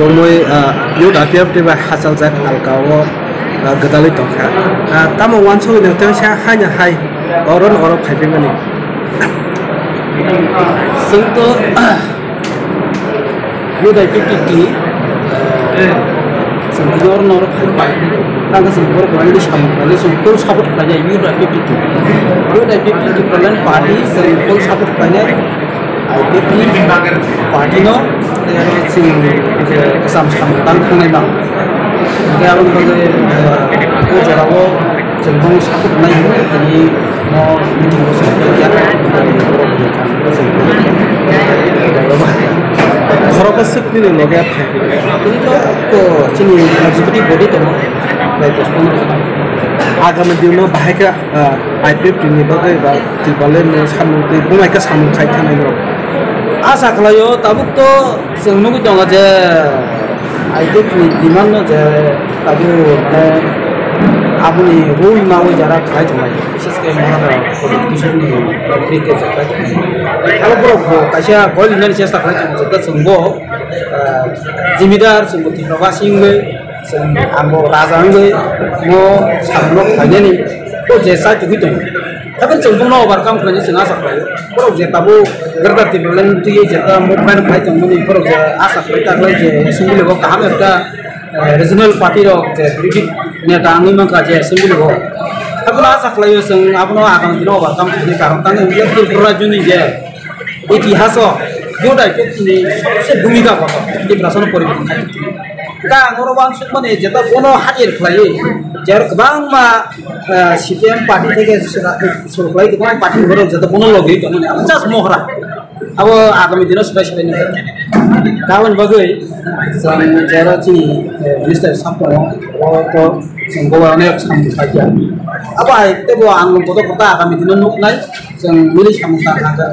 Gomoi youth APF tiba hasil zat alkawo gedali tokha. Tamo wanso ini teng saya hanya hai orang piping ini. Sengto youth APF ini sengto orang piping. Tangga sengto orang ini sengto support kerja youth APF itu. Youth APF itu pelan party sengto support kerja IPP party no sing kesam-kesam tangkung bang. Kaya ang ko jarawo jengkong sakit naik jadi mau meeting ko sa kaya Orang kesik ni lagi apa? ini ko sini executive body to baik postpone Agama dia no bahaya IPF ini bagai di balen samu di bunga ke samu kaitan ini. asa kalayo tabuk to sengnu ko jong aja IPF ni demand no je tabu আপনি রুল মাওই যারা খাই জমাই বিশেষ করে মনে পলিটিশিয়ান নি ক্রিকেট যারা kalau bro kaisa gol nan চেষ্টা খাই যেটা সঙ্গো জিমিদার সঙ্গো তিনবা সিংবে সং আমো রাজাঙ্গে মো সামনো খাইনি তো জেসা তুই তো tapi cengkung overcome kerja senang sakit. Kalau je tabu gerda tibelan tu ye jeta movement khai cengkung ni kalau je asa kita kalau je sendiri kok kami ada regional party ro je kritik ni tangi maka je sendiri kok. Tapi asa kalau seng apa no akan tidak overcome kerja karena tangi dia tu berajuni je इतिहास जोड़ा ini भूमिका apa di perasaan politik kita ngoroban mana jeta bono hadir kelai jar kebang ma CPM party থেকে survei kebang party ngoro jeta bono logi itu mana ajas mohra abo agami dinos spesial ini kawan bagai sang jara sini minister sampo to senggowa nek sampo saja apa itu bo anggung foto kota agami dinos nuk nai sang milik sampo saja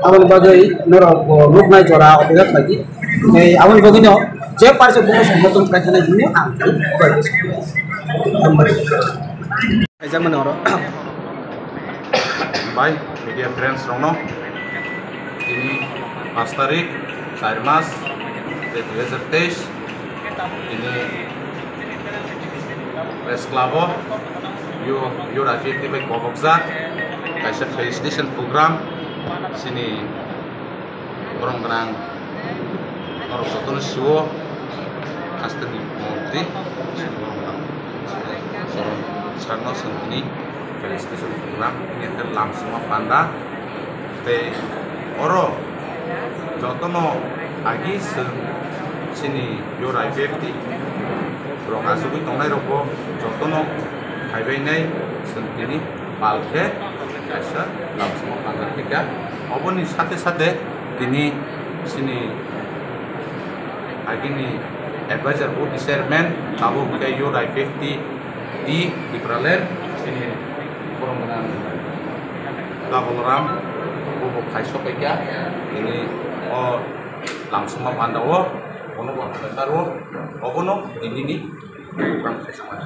awan bagai norok nuk nai jora obat lagi awan bagai no je parse bonus motor prajana ini angkai bagus Ajak mana orang? Baik, media friends Rono. Ini Mas Tarik, Mas 2023. Ini Resklavo, yo aktif di Kokokza, kaisa felicitation program. Sini orang tenang, orang satu show, asteni menteri, sarno sentini felicitation program ini langsung panda te oro jotono agi sini yorai 50 rong asui tongai roko jotono highway nai sentini palke kaisa langsung panda tiga oboni sate ini sini agi ni advisor board chairman tabu ke yorai 50 di Pralen sini perempuan Double Ram bubuk kaisok aja ini langsung memandau ono baru ono ini kurang sama